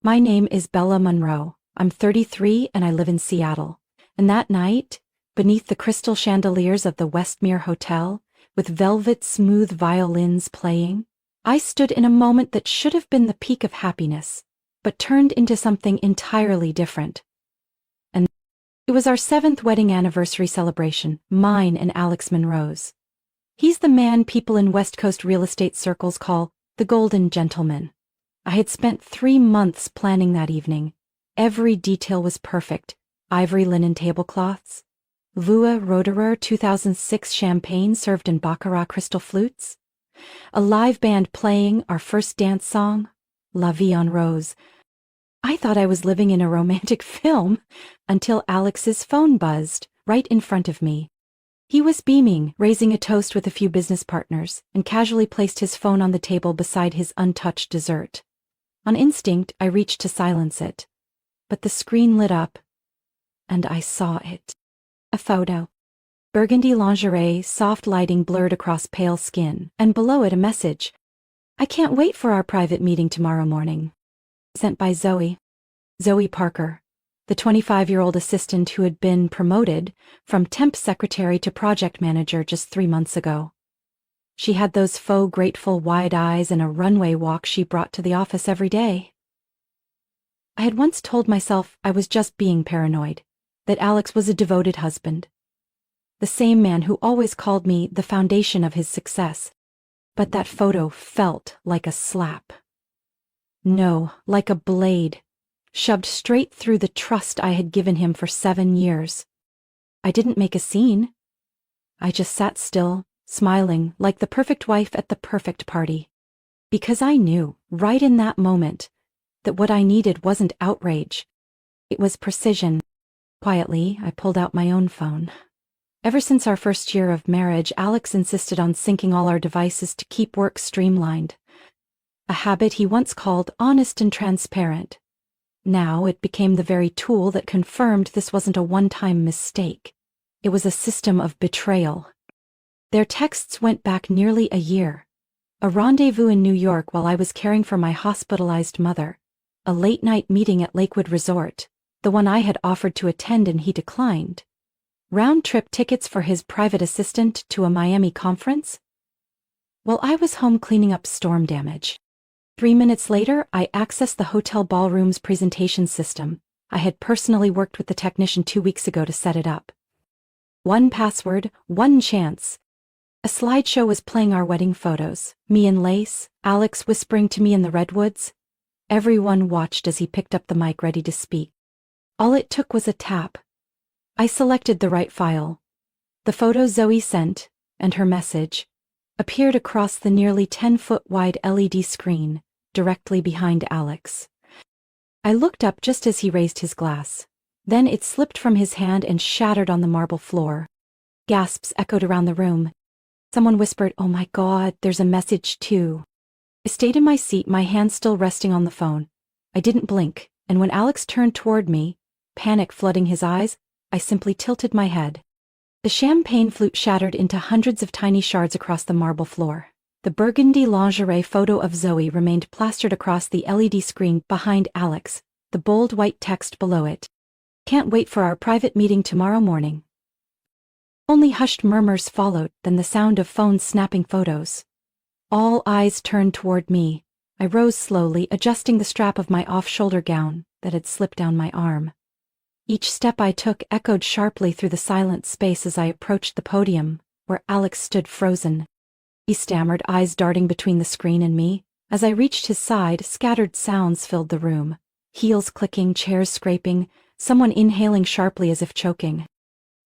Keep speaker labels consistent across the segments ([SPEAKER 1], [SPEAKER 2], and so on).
[SPEAKER 1] My name is Bella Monroe. I'm 33 and I live in Seattle. And that night, beneath the crystal chandeliers of the Westmere Hotel, with velvet smooth violins playing, I stood in a moment that should have been the peak of happiness, but turned into something entirely different. And it was our 7th wedding anniversary celebration, mine and Alex Monroe's. He's the man people in West Coast real estate circles call the Golden Gentleman. I had spent 3 months planning that evening. Every detail was perfect. Ivory linen tablecloths, Vua Roederer 2006 champagne served in baccarat crystal flutes, a live band playing our first dance song, La Vie en Rose. I thought I was living in a romantic film until Alex's phone buzzed right in front of me. He was beaming, raising a toast with a few business partners, and casually placed his phone on the table beside his untouched dessert. On instinct, I reached to silence it. But the screen lit up, and I saw it. A photo. Burgundy lingerie, soft lighting blurred across pale skin, and below it a message. I can't wait for our private meeting tomorrow morning. Sent by Zoe. Zoe Parker, the 25-year-old assistant who had been promoted from temp secretary to project manager just 3 months ago. She had those faux grateful wide eyes and a runway walk she brought to the office every day. I had once told myself I was just being paranoid, that Alex was a devoted husband. The same man who always called me the foundation of his success. But that photo felt like a slap. No, like a blade, shoved straight through the trust I had given him for 7 years. I didn't make a scene. I just sat still, smiling like the perfect wife at the perfect party. Because I knew, right in that moment, that what I needed wasn't outrage. It was precision. Quietly, I pulled out my own phone. Ever since our first year of marriage, Alex insisted on syncing all our devices to keep work streamlined. A habit he once called honest and transparent. Now it became the very tool that confirmed this wasn't a one-time mistake. It was a system of betrayal. Their texts went back nearly a year. A rendezvous in New York while I was caring for my hospitalized mother. A late-night meeting at Lakewood Resort, the one I had offered to attend and he declined. Round-trip tickets for his private assistant to a Miami conference? While I was home cleaning up storm damage. 3 minutes later, I accessed the hotel ballroom's presentation system. I had personally worked with the technician 2 weeks ago to set it up. One password, one chance. A slideshow was playing our wedding photos, me in lace, Alex whispering to me in the redwoods. Everyone watched as he picked up the mic ready to speak. All it took was a tap. I selected the right file. The photo Zoe sent, and her message, appeared across the nearly 10-foot wide LED screen, directly behind Alex. I looked up just as he raised his glass. Then it slipped from his hand and shattered on the marble floor. Gasps echoed around the room. Someone whispered, "Oh my God, there's a message too." I stayed in my seat, my hand still resting on the phone. I didn't blink, and when Alex turned toward me, panic flooding his eyes, I simply tilted my head. The champagne flute shattered into hundreds of tiny shards across the marble floor. The burgundy lingerie photo of Zoe remained plastered across the LED screen behind Alex, the bold white text below it. "Can't wait for our private meeting tomorrow morning." Only hushed murmurs followed, then the sound of phones snapping photos. All eyes turned toward me. I rose slowly, adjusting the strap of my off-shoulder gown that had slipped down my arm. Each step I took echoed sharply through the silent space as I approached the podium, where Alex stood frozen. He stammered, eyes darting between the screen and me. As I reached his side, scattered sounds filled the room. Heels clicking, chairs scraping, someone inhaling sharply as if choking.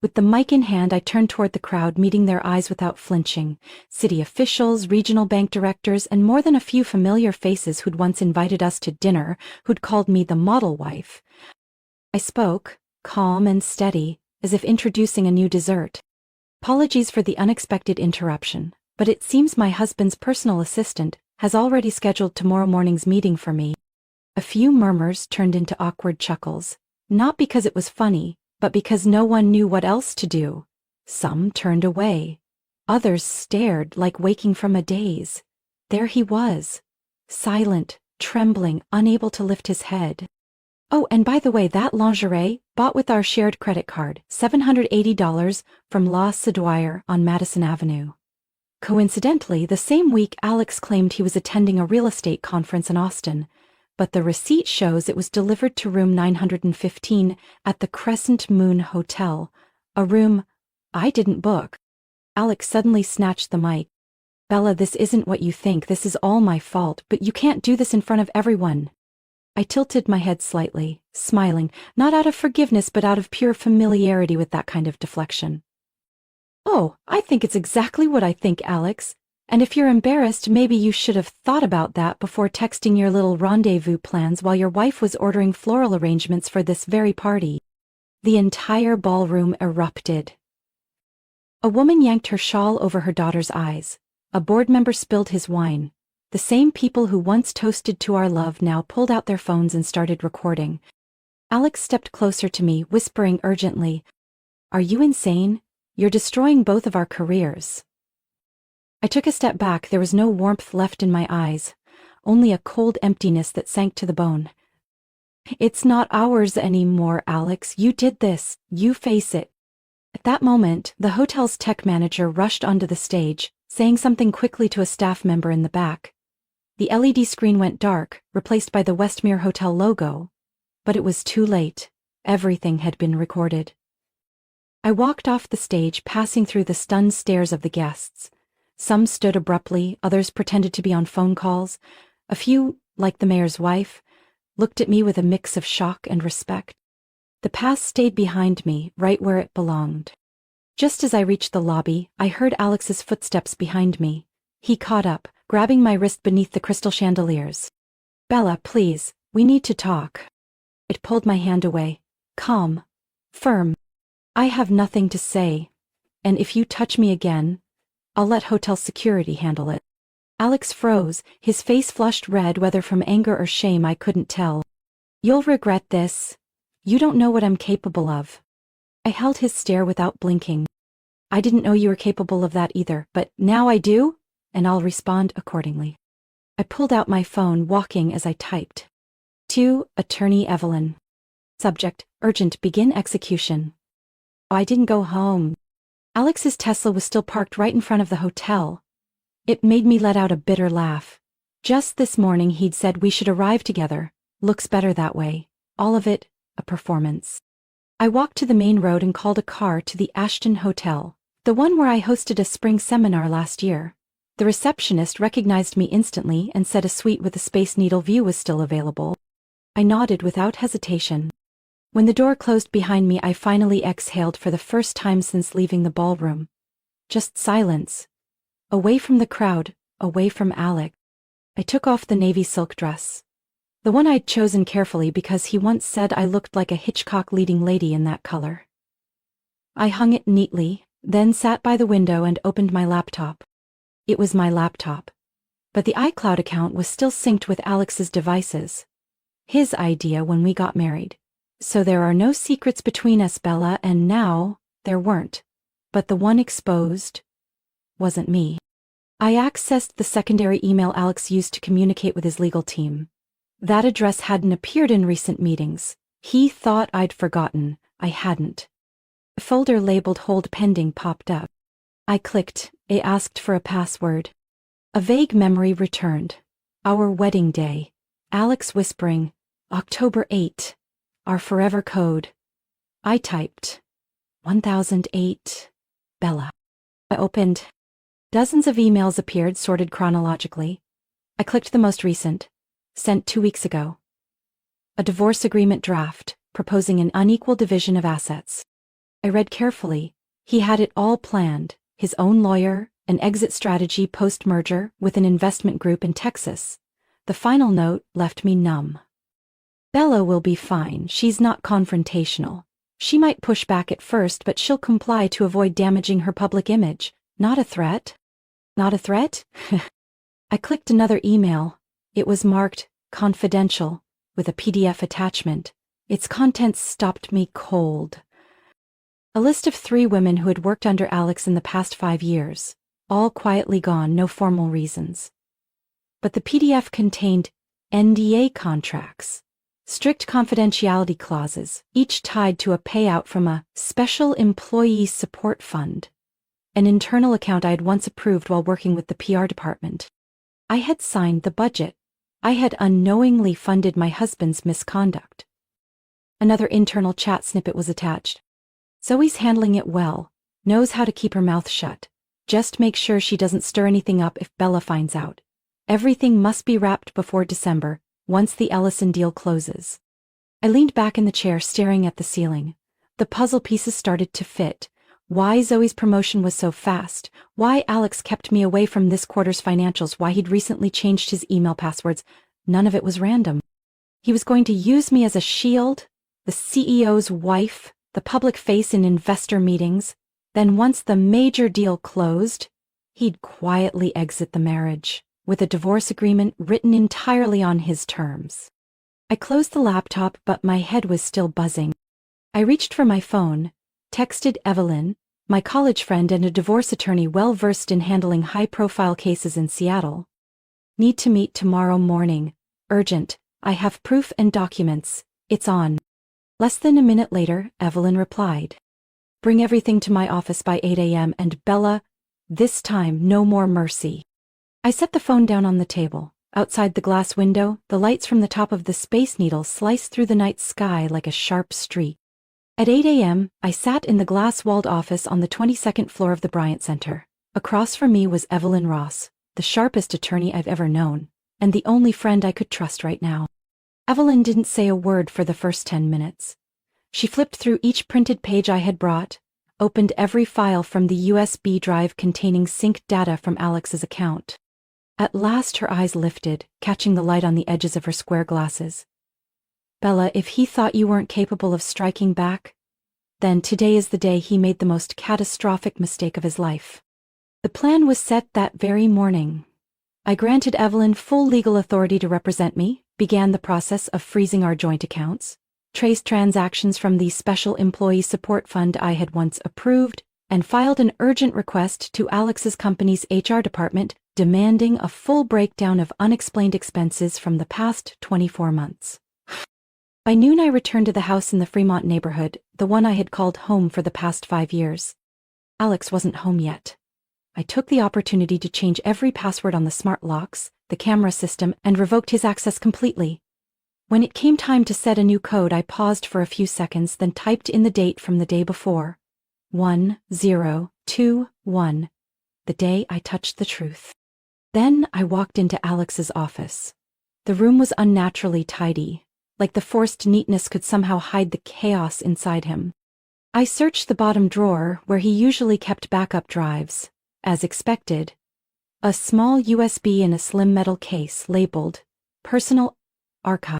[SPEAKER 1] With the mic in hand, I turned toward the crowd, meeting their eyes without flinching. City officials, regional bank directors, and more than a few familiar faces who'd once invited us to dinner, who'd called me the model wife. I spoke, calm and steady, as if introducing a new dessert. "Apologies for the unexpected interruption, but it seems my husband's personal assistant has already scheduled tomorrow morning's meeting for me." A few murmurs turned into awkward chuckles, not because it was funny, but because no one knew what else to do. Some turned away. Others stared like waking from a daze. There he was, silent, trembling, unable to lift his head. Oh, and by the way, that lingerie, bought with our shared credit card, $780 from La Sedwire on Madison Avenue. Coincidentally, the same week Alex claimed he was attending a real estate conference in Austin, but the receipt shows it was delivered to room 915 at the Crescent Moon Hotel, a room I didn't book. Alex suddenly snatched the mic. Bella, this isn't what you think, this is all my fault, but you can't do this in front of everyone. I tilted my head slightly, smiling, not out of forgiveness but out of pure familiarity with that kind of deflection. Oh, I think it's exactly what I think, Alex. And if you're embarrassed, maybe you should have thought about that before texting your little rendezvous plans while your wife was ordering floral arrangements for this very party. The entire ballroom erupted. A woman yanked her shawl over her daughter's eyes. A board member spilled his wine. The same people who once toasted to our love now pulled out their phones and started recording. Alex stepped closer to me, whispering urgently, "Are you insane? You're destroying both of our careers." I took a step back. There was no warmth left in my eyes, only a cold emptiness that sank to the bone. "It's not ours anymore, Alex. You did this. You face it." At that moment, the hotel's tech manager rushed onto the stage, saying something quickly to a staff member in the back. The LED screen went dark, replaced by the Westmere Hotel logo. But it was too late. Everything had been recorded. I walked off the stage, passing through the stunned stares of the guests. Some stood abruptly, others pretended to be on phone calls. A few, like the mayor's wife, looked at me with a mix of shock and respect. The past stayed behind me, right where it belonged. Just as I reached the lobby, I heard Alex's footsteps behind me. He caught up, grabbing my wrist beneath the crystal chandeliers. "Bella, please, we need to talk." It pulled my hand away. Calm. Firm. "I have nothing to say. And if you touch me again, I'll let hotel security handle it." Alex froze, his face flushed red, whether from anger or shame I couldn't tell. "You'll regret this. You don't know what I'm capable of." I held his stare without blinking. "I didn't know you were capable of that either, but now I do, and I'll respond accordingly." I pulled out my phone, walking as I typed. To Attorney Evelyn. Subject, urgent, begin execution. I didn't go home. Alex's Tesla was still parked right in front of the hotel. It made me let out a bitter laugh. Just this morning he'd said we should arrive together. Looks better that way. All of it, a performance. I walked to the main road and called a car to the Ashton Hotel, the one where I hosted a spring seminar last year. The receptionist recognized me instantly and said a suite with a Space Needle view was still available. I nodded without hesitation. When the door closed behind me, I finally exhaled for the first time since leaving the ballroom. Just silence. Away from the crowd, away from Alec. I took off the navy silk dress. The one I'd chosen carefully because he once said I looked like a Hitchcock leading lady in that color. I hung it neatly, then sat by the window and opened my laptop. It was my laptop. But the iCloud account was still synced with Alex's devices. His idea when we got married. So there are no secrets between us, Bella, and now there weren't. But the one exposed wasn't me. I accessed the secondary email Alex used to communicate with his legal team. That address hadn't appeared in recent meetings. He thought I'd forgotten. I hadn't. A folder labeled Hold Pending popped up. I clicked. It asked for a password. A vague memory returned. Our wedding day. Alex whispering, October 8. Our forever code. I typed 1008, Bella. I opened. Dozens of emails appeared, sorted chronologically. I clicked the most recent, sent 2 weeks ago. A divorce agreement draft, proposing an unequal division of assets. I read carefully. He had it all planned, his own lawyer, an exit strategy post-merger with an investment group in Texas. The final note left me numb. Bella will be fine. She's not confrontational. She might push back at first, but she'll comply to avoid damaging her public image. Not a threat. Not a threat? I clicked another email. It was marked confidential with a PDF attachment. Its contents stopped me cold. A list of 3 women who had worked under Alex in the past 5 years. All quietly gone, no formal reasons. But the PDF contained NDA contracts. Strict confidentiality clauses, each tied to a payout from a special employee support fund, an internal account I had once approved while working with the PR department. I had signed the budget. I had unknowingly funded my husband's misconduct. Another internal chat snippet was attached. Zoe's handling it well, knows how to keep her mouth shut. Just make sure she doesn't stir anything up if Bella finds out. Everything must be wrapped before December, once the Ellison deal closes. I leaned back in the chair staring at the ceiling. The puzzle pieces started to fit. Why Zoe's promotion was so fast, why Alex kept me away from this quarter's financials, why he'd recently changed his email passwords. None of it was random. He was going to use me as a shield, the CEO's wife, the public face in investor meetings. Then once the major deal closed, he'd quietly exit the marriage, with a divorce agreement written entirely on his terms. I closed the laptop, but my head was still buzzing. I reached for my phone, texted Evelyn, my college friend and a divorce attorney well-versed in handling high-profile cases in Seattle. Need to meet tomorrow morning. Urgent. I have proof and documents. It's on. Less than a minute later, Evelyn replied. Bring everything to my office by 8 a.m. and Bella, this time no more mercy. I set the phone down on the table. Outside the glass window, the lights from the top of the Space Needle sliced through the night sky like a sharp streak. At 8 a.m., I sat in the glass-walled office on the 22nd floor of the Bryant Center. Across from me was Evelyn Ross, the sharpest attorney I've ever known, and the only friend I could trust right now. Evelyn didn't say a word for the first 10 minutes. She flipped through each printed page I had brought, opened every file from the USB drive containing synced data from Alex's account. At last her eyes lifted, catching the light on the edges of her square glasses. Bella, if he thought you weren't capable of striking back, then today is the day he made the most catastrophic mistake of his life. The plan was set that very morning. I granted Evelyn full legal authority to represent me, began the process of freezing our joint accounts, traced transactions from the special employee support fund I had once approved, and filed an urgent request to Alex's company's HR department demanding a full breakdown of unexplained expenses from the past 24 months. By noon I returned to the house in the Fremont neighborhood, the one I had called home for the past 5 years. Alex wasn't home yet. I took the opportunity to change every password on the smart locks, the camera system, and revoked his access completely. When it came time to set a new code, I paused for a few seconds, then typed in the date from the day before. 1021, the day I touched the truth. Then I walked into Alex's office. The room was unnaturally tidy, like the forced neatness could somehow hide the chaos inside him. I searched the bottom drawer where he usually kept backup drives. As expected, a small USB in a slim metal case labeled Personal Archive.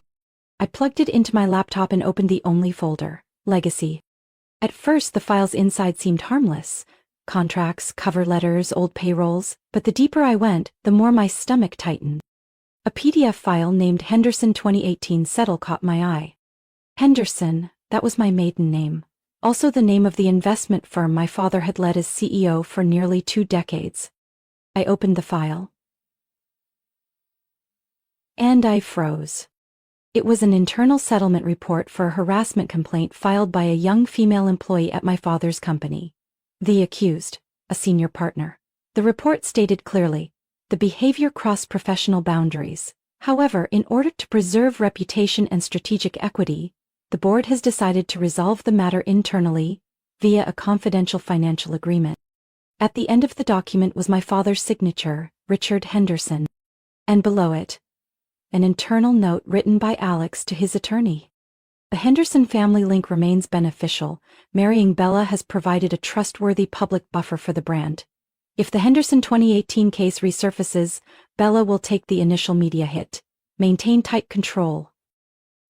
[SPEAKER 1] I plugged it into my laptop and opened the only folder, Legacy. At first the files inside seemed harmless. Contracts, cover letters, old payrolls, but the deeper I went, the more my stomach tightened. A PDF file named Henderson 2018 Settle caught my eye. Henderson, that was my maiden name. Also the name of the investment firm my father had led as CEO for nearly 2 decades. I opened the file. And I froze. It was an internal settlement report for a harassment complaint filed by a young female employee at my father's company. The accused, a senior partner. The report stated clearly, the behavior crossed professional boundaries. However, in order to preserve reputation and strategic equity, the board has decided to resolve the matter internally via a confidential financial agreement. At the end of the document was my father's signature, Richard Henderson, and below it, an internal note written by Alex to his attorney. The Henderson family link remains beneficial. Marrying Bella has provided a trustworthy public buffer for the brand. If the Henderson 2018 case resurfaces, Bella will take the initial media hit. Maintain tight control.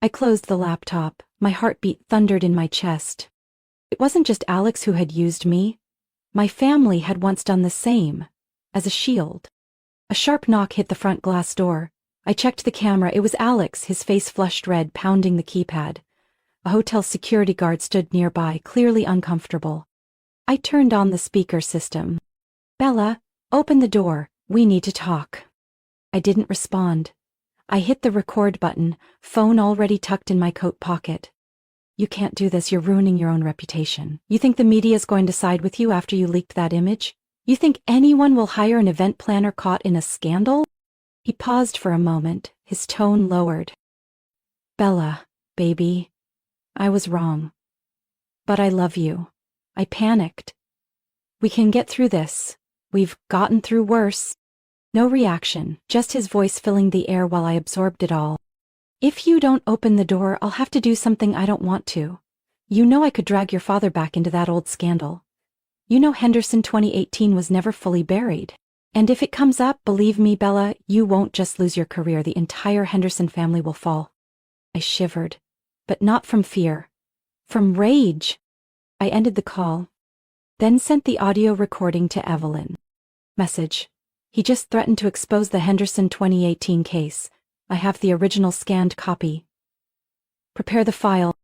[SPEAKER 1] I closed the laptop. My heartbeat thundered in my chest. It wasn't just Alex who had used me. My family had once done the same, as a shield. A sharp knock hit the front glass door. I checked the camera. It was Alex, his face flushed red, pounding the keypad. A hotel security guard stood nearby, clearly uncomfortable. I turned on the speaker system. Bella, open the door. We need to talk. I didn't respond. I hit the record button, phone already tucked in my coat pocket. You can't do this, you're ruining your own reputation. You think the media's going to side with you after you leaked that image? You think anyone will hire an event planner caught in a scandal? He paused for a moment, his tone lowered. Bella, baby, I was wrong. But I love you. I panicked. We can get through this. We've gotten through worse. No reaction, just his voice filling the air while I absorbed it all. If you don't open the door, I'll have to do something I don't want to. You know I could drag your father back into that old scandal. You know Henderson 2018 was never fully buried. And if it comes up, believe me, Bella, you won't just lose your career, the entire Henderson family will fall. I shivered, but not from fear. From rage. I ended the call, then sent the audio recording to Evelyn. Message. He just threatened to expose the Henderson 2018 case. I have the original scanned copy. Prepare the file.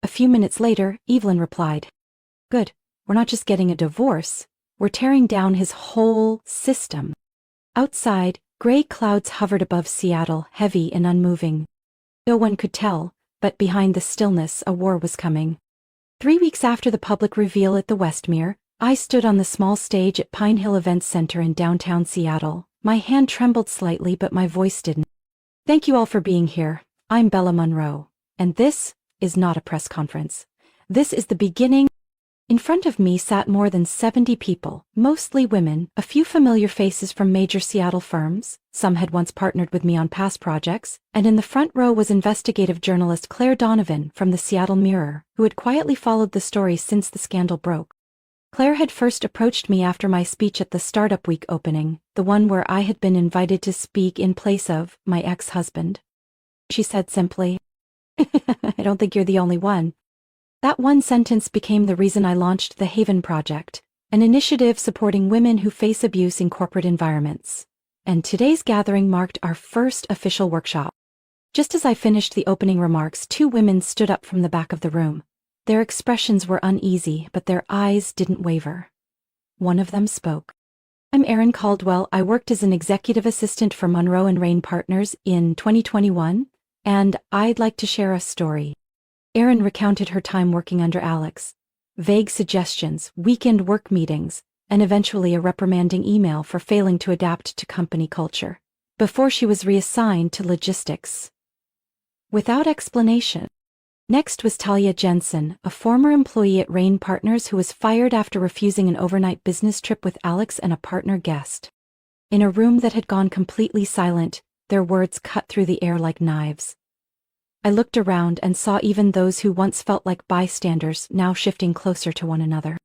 [SPEAKER 1] A few minutes later, Evelyn replied. Good. We're not just getting a divorce. We're tearing down his whole system. Outside, gray clouds hovered above Seattle, heavy and unmoving. No one could tell, but behind the stillness, a war was coming. 3 weeks after the public reveal at the Westmere, I stood on the small stage at Pine Hill Events Center in downtown Seattle. My hand trembled slightly, but my voice didn't. Thank you all for being here. I'm Bella Monroe, and this is not a press conference. This is the beginning. In front of me sat more than 70 people, mostly women, a few familiar faces from major Seattle firms. Some had once partnered with me on past projects, and in the front row was investigative journalist Claire Donovan from the Seattle Mirror, who had quietly followed the story since the scandal broke. Claire had first approached me after my speech at the Startup Week opening, the one where I had been invited to speak in place of my ex-husband. She said simply, I don't think you're the only one. That one sentence became the reason I launched the Haven Project, an initiative supporting women who face abuse in corporate environments. And today's gathering marked our first official workshop. Just as I finished the opening remarks, 2 women stood up from the back of the room. Their expressions were uneasy, but their eyes didn't waver. One of them spoke. I'm Erin Caldwell. I worked as an executive assistant for Monroe and Rain Partners in 2021, and I'd like to share a story. Erin recounted her time working under Alex. Vague suggestions, weekend work meetings, and eventually a reprimanding email for failing to adapt to company culture, before she was reassigned to logistics. Without explanation. Next was Talia Jensen, a former employee at Rain Partners who was fired after refusing an overnight business trip with Alex and a partner guest. In a room that had gone completely silent, their words cut through the air like knives. I looked around and saw even those who once felt like bystanders now shifting closer to one another.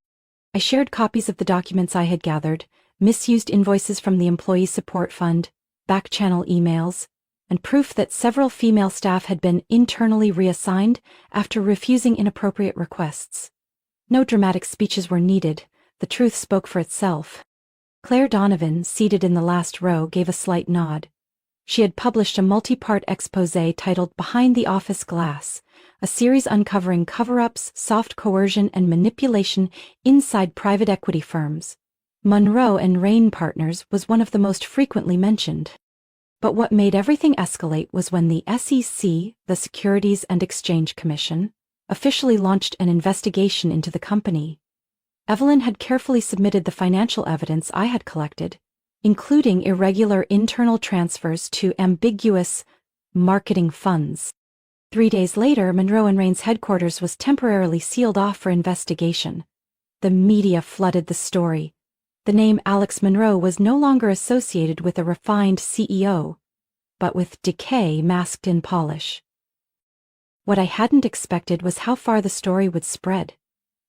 [SPEAKER 1] I shared copies of the documents I had gathered, misused invoices from the Employee Support Fund, back-channel emails, and proof that several female staff had been internally reassigned after refusing inappropriate requests. No dramatic speeches were needed, the truth spoke for itself. Claire Donovan, seated in the last row, gave a slight nod. She had published a multi-part exposé titled Behind the Office Glass, a series uncovering cover-ups, soft coercion, and manipulation inside private equity firms. Monroe and Rain Partners was one of the most frequently mentioned. But what made everything escalate was when the SEC, the Securities and Exchange Commission, officially launched an investigation into the company. Evelyn had carefully submitted the financial evidence I had collected, including irregular internal transfers to ambiguous marketing funds. 3 days later, Monroe and Rain's headquarters was temporarily sealed off for investigation. The media flooded the story. The name Alex Monroe was no longer associated with a refined CEO, but with decay masked in polish. What I hadn't expected was how far the story would spread.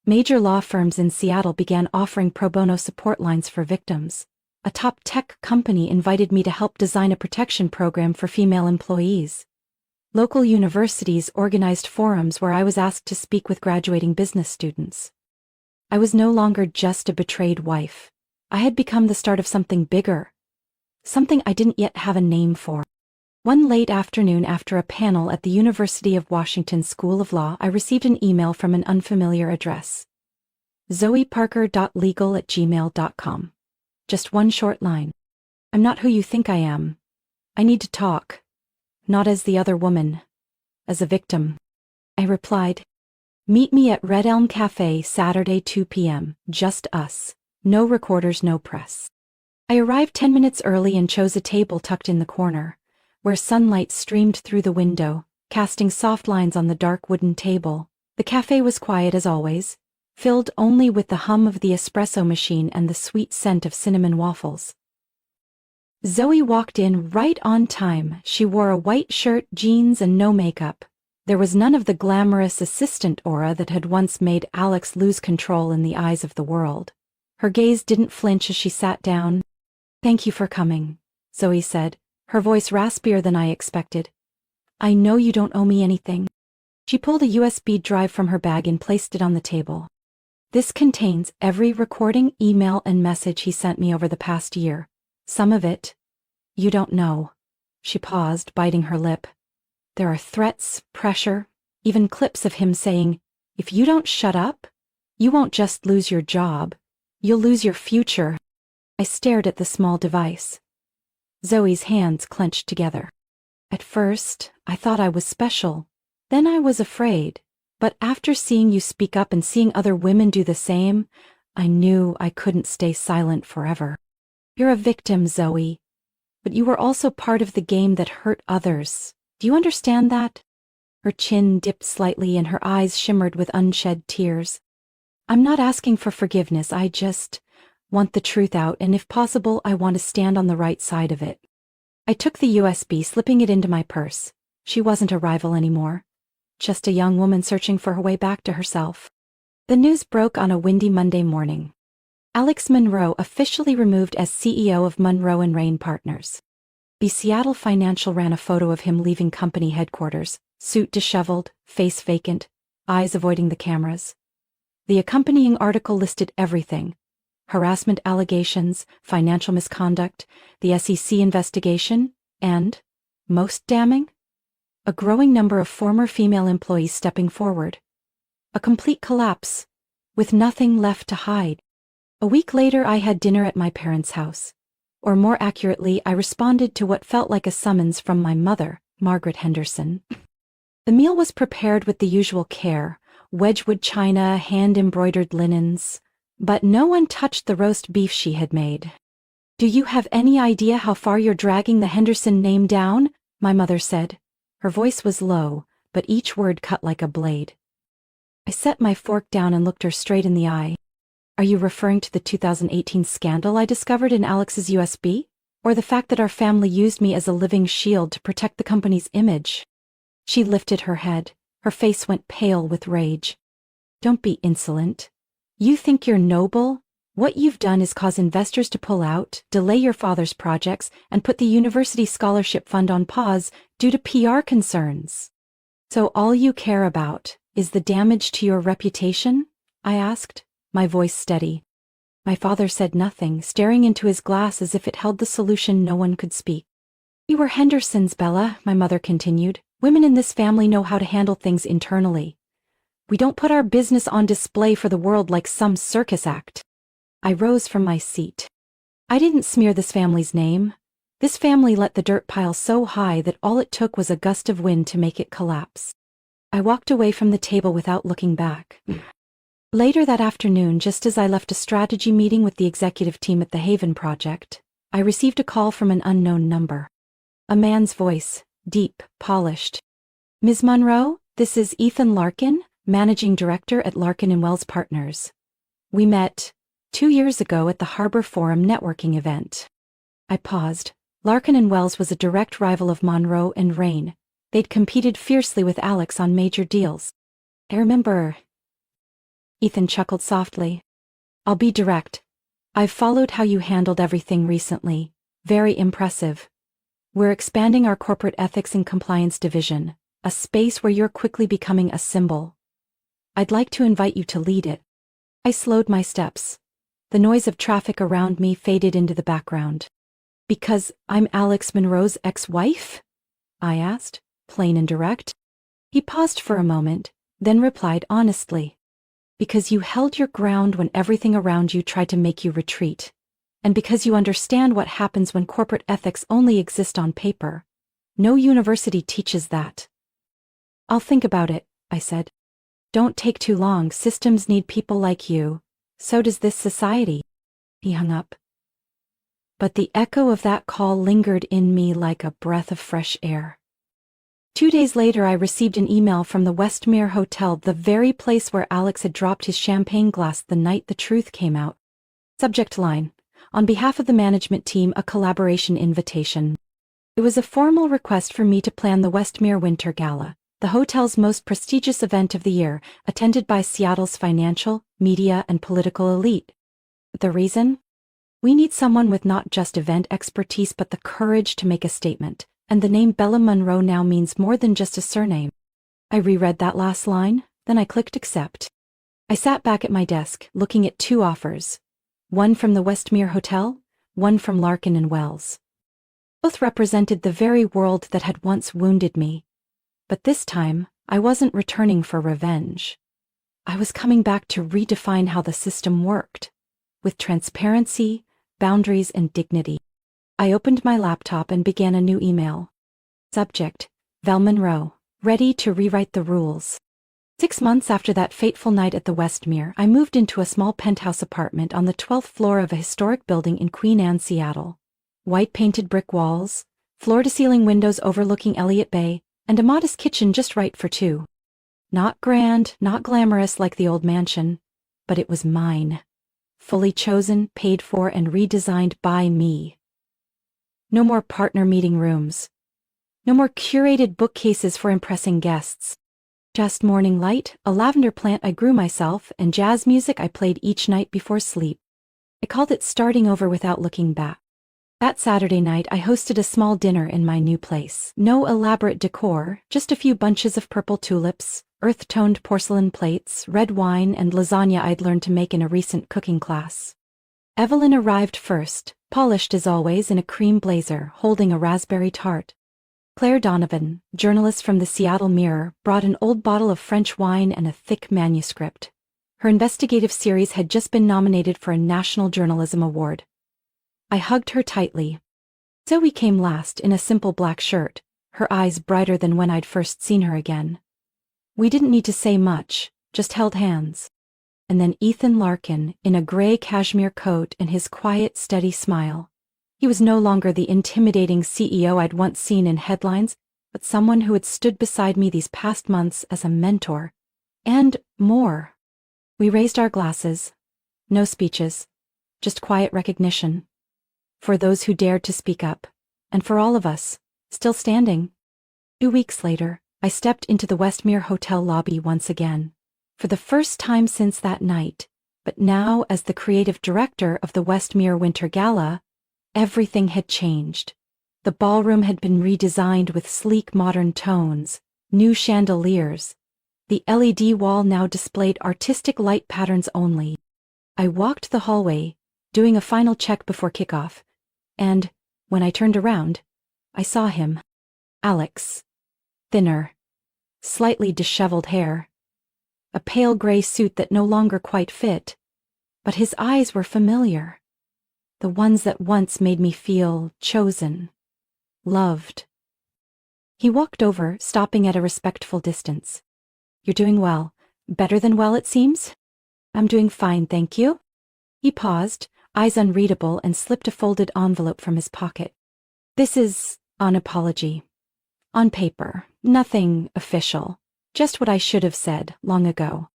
[SPEAKER 1] Major law firms in Seattle began offering pro bono support lines for victims. A top tech company invited me to help design a protection program for female employees. Local universities organized forums where I was asked to speak with graduating business students. I was no longer just a betrayed wife. I had become the start of something bigger. Something I didn't yet have a name for. One late afternoon after a panel at the University of Washington School of Law, I received an email from an unfamiliar address. zoeparker.legal@gmail.com. Just one short line. I'm not who you think I am. I need to talk. not as the other woman. As a victim. I replied. Meet me at Red Elm Cafe Saturday 2 p.m., just us. No recorders, no press. I arrived 10 minutes early and chose a table tucked in the corner, where sunlight streamed through the window, casting soft lines on the dark wooden table. The cafe was quiet as always, filled only with the hum of the espresso machine and the sweet scent of cinnamon waffles. Zoe walked in right on time. She wore a white shirt, jeans, and no makeup. There was none of the glamorous assistant aura that had once made Alex lose control in the eyes of the world. Her gaze didn't flinch as she sat down. Thank you for coming, Zoe said, her voice raspier than I expected. I know you don't owe me anything. She pulled a USB drive from her bag and placed it on the table. This contains every recording, email, and message he sent me over the past year. Some of it, you don't know. She paused, biting her lip. There are threats, pressure, even clips of him saying, if you don't shut up, you won't just lose your job, you'll lose your future. I stared at the small device. Zoe's hands clenched together. At first, I thought I was special. Then I was afraid. But after seeing you speak up and seeing other women do the same, I knew I couldn't stay silent forever. You're a victim, Zoe. But you were also part of the game that hurt others. Do you understand that? Her chin dipped slightly and her eyes shimmered with unshed tears. I'm not asking for forgiveness, I just want the truth out, and if possible, I want to stand on the right side of it. I took the USB, slipping it into my purse. She wasn't a rival anymore. Just a young woman searching for her way back to herself. The news broke on a windy Monday morning. Alex Monroe officially removed as CEO of Monroe & Rain Partners. The Seattle Financial ran a photo of him leaving company headquarters, suit disheveled, face vacant, eyes avoiding the cameras. The accompanying article listed everything: harassment allegations, financial misconduct, the SEC investigation, and, most damning, a growing number of former female employees stepping forward. A complete collapse, with nothing left to hide. A week later, I had dinner at my parents' house. Or more accurately, I responded to what felt like a summons from my mother, Margaret Henderson. The meal was prepared with the usual care: Wedgwood china, hand-embroidered linens. But no one touched the roast beef she had made. Do you have any idea how far you're dragging the Henderson name down? My mother said. Her voice was low, but each word cut like a blade. I set my fork down and looked her straight in the eye. Are you referring to the 2018 scandal I discovered in Alex's USB? Or the fact that our family used me as a living shield to protect the company's image? She lifted her head. Her face went pale with rage. Don't be insolent. You think you're noble? What you've done is cause investors to pull out, delay your father's projects, and put the university scholarship fund on pause due to PR concerns. So all you care about is the damage to your reputation? I asked, my voice steady. My father said nothing, staring into his glass as if it held the solution no one could speak. We were Hendersons, Bella, my mother continued. Women in this family know how to handle things internally. We don't put our business on display for the world like some circus act. I rose from my seat. I didn't smear this family's name. This family let the dirt pile so high that all it took was a gust of wind to make it collapse. I walked away from the table without looking back. Later that afternoon, just as I left a strategy meeting with the executive team at the Haven Project, I received a call from an unknown number. A man's voice, deep, polished. Ms. Monroe, this is Ethan Larkin, Managing Director at Larkin & Wells Partners. We met 2 years ago at the Harbor Forum networking event. I paused. Larkin & Wells was a direct rival of Monroe & Rain. They'd competed fiercely with Alex on major deals. I remember. Ethan chuckled softly. I'll be direct. I've followed how you handled everything recently. Very impressive. We're expanding our corporate ethics and compliance division, a space where you're quickly becoming a symbol. I'd like to invite you to lead it. I slowed my steps. The noise of traffic around me faded into the background. Because I'm Alex Monroe's ex-wife? I asked, plain and direct. He paused for a moment, then replied honestly. Because you held your ground when everything around you tried to make you retreat. And because you understand what happens when corporate ethics only exist on paper. No university teaches that. I'll think about it, I said. Don't take too long, systems need people like you. So does this society. He hung up. But the echo of that call lingered in me like a breath of fresh air. 2 days later I received an email from the Westmere Hotel, the very place where Alex had dropped his champagne glass the night the truth came out. Subject line: on behalf of the management team, a collaboration invitation. It was a formal request for me to plan the Westmere Winter Gala, the hotel's most prestigious event of the year, attended by Seattle's financial, media, and political elite. The reason? We need someone with not just event expertise but the courage to make a statement, and the name Bella Monroe now means more than just a surname. I reread that last line, then I clicked accept. I sat back at my desk, looking at 2 offers. One from the Westmere Hotel, one from Larkin & Wells. Both represented the very world that had once wounded me. But this time, I wasn't returning for revenge. I was coming back to redefine how the system worked, with transparency, boundaries, and dignity. I opened my laptop and began a new email. Subject: Val Monroe, ready to rewrite the rules. 6 months after that fateful night at the Westmere, I moved into a small penthouse apartment on the 12th floor of a historic building in Queen Anne, Seattle. White painted brick walls, floor-to-ceiling windows overlooking Elliott Bay, and a modest kitchen just right for 2. Not grand, not glamorous like the old mansion, but it was mine. Fully chosen, paid for, and redesigned by me. No more partner meeting rooms. No more curated bookcases for impressing guests. Just morning light, a lavender plant I grew myself, and jazz music I played each night before sleep. I called it starting over without looking back. That Saturday night I hosted a small dinner in my new place. No elaborate decor, just a few bunches of purple tulips, earth-toned porcelain plates, red wine, and lasagna I'd learned to make in a recent cooking class. Evelyn arrived first, polished as always in a cream blazer, holding a raspberry tart. Claire Donovan, journalist from the Seattle Mirror, brought an old bottle of French wine and a thick manuscript. Her investigative series had just been nominated for a National Journalism Award. I hugged her tightly. Zoe came last in a simple black shirt, her eyes brighter than when I'd first seen her again. We didn't need to say much, just held hands. And then Ethan Larkin, in a gray cashmere coat and his quiet, steady smile. He was no longer the intimidating CEO I'd once seen in headlines, but someone who had stood beside me these past months as a mentor. And more. We raised our glasses. No speeches, just quiet recognition. For those who dared to speak up, and for all of us, still standing. 2 weeks later, I stepped into the Westmere Hotel lobby once again, for the first time since that night, but now as the creative director of the Westmere Winter Gala. Everything had changed. The ballroom had been redesigned with sleek modern tones, new chandeliers. The LED wall now displayed artistic light patterns only. I walked the hallway, doing a final check before kickoff, and, when I turned around, I saw him. Alex. Thinner. Slightly disheveled hair. A pale gray suit that no longer quite fit. But his eyes were familiar. The ones that once made me feel chosen. Loved. He walked over, stopping at a respectful distance. You're doing well. Better than well, it seems? I'm doing fine, thank you. He paused, eyes unreadable, and slipped a folded envelope from his pocket. This is an apology. On paper, nothing official. Just what I should have said long ago.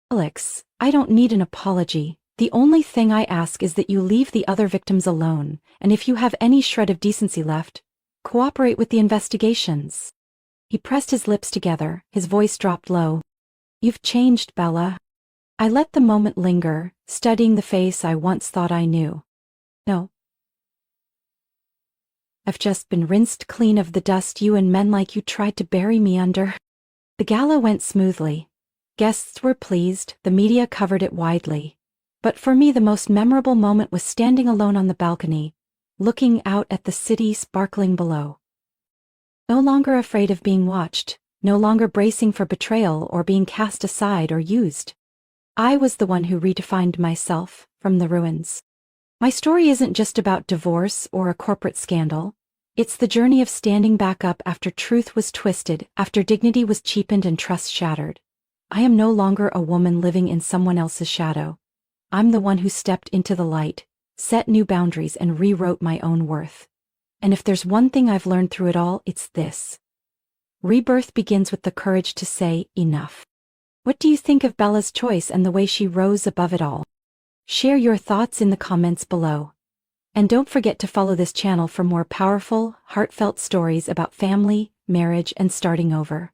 [SPEAKER 1] Alex, I don't need an apology. The only thing I ask is that you leave the other victims alone, and if you have any shred of decency left, cooperate with the investigations. He pressed his lips together, his voice dropped low. You've changed, Bella. I let the moment linger, studying the face I once thought I knew. No. I've just been rinsed clean of the dust you and men like you tried to bury me under. The gala went smoothly. Guests were pleased, the media covered it widely. But for me the most memorable moment was standing alone on the balcony, looking out at the city sparkling below. No longer afraid of being watched, no longer bracing for betrayal or being cast aside or used. I was the one who redefined myself from the ruins. My story isn't just about divorce or a corporate scandal. It's the journey of standing back up after truth was twisted, after dignity was cheapened and trust shattered. I am no longer a woman living in someone else's shadow. I'm the one who stepped into the light, set new boundaries, and rewrote my own worth. And if there's one thing I've learned through it all, it's this. Rebirth begins with the courage to say, enough. What do you think of Bella's choice and the way she rose above it all? Share your thoughts in the comments below. And don't forget to follow this channel for more powerful, heartfelt stories about family, marriage, and starting over.